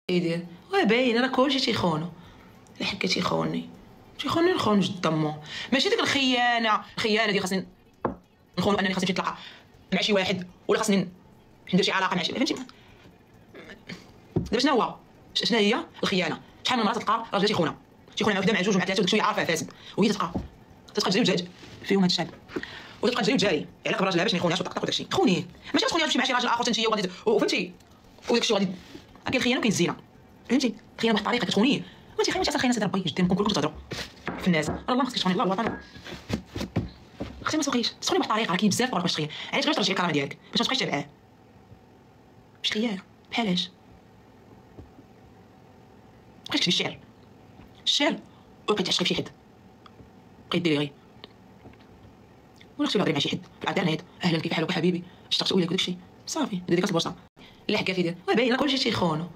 يدير باين راه كلشي تيخونو. الحكا تيخوني نخون جد دمو، ماشي ديك الخيانه ديال خاصني نخونو انني خاصني نتلاقى مع شي واحد ولا خاصني ندير شي علاقه مع شي، فهمتي؟ دابا شنو هي الخيانه؟ شحال من مرة تلقى راجل تيخونها مع وحده مع جوج مع ثلاثه وداك الشيء عارفه فاسد، وهي تبقى تجري وتجاري فيهم هاد الشعب، وتبقى تجري وتجاري على قبل راجلها باش ما يخونهاش وتطقطق وداك الشيء. تخونيه ماشي تخونيه تمشي مع شي راجل اخر حتى انت وفهمتي وداك الشيء غادي كاين الخيانه وكاين الزينه، فهمتي؟ الخيانه بواحد الطريقه كتخونيه وانت خايبه اصلا خيانه سيدي ربي جدي كلكم تهضروا في الناس، راه الله ما خصكش تخوني الله الوطن. اختي ما تسوقيش تخوني بواحد الطريقه، راه كاين بزاف طرق باش تخير، علاش غير ترجعي الكرامه ديالك باش ما تبقايش تابعاه؟ مش خيانه بحالاش بقيت تكتبي الشعر وبقيت تعشقي في شي حد، بقيت ديري غير ولا خصك تهضري مع شي حد في الانترنيت اهلا كيف حالك حبيبي اشتقت اليك وداك الشيء صافي ديك البوصه. لا حكا في دير باين كلشي تيخونو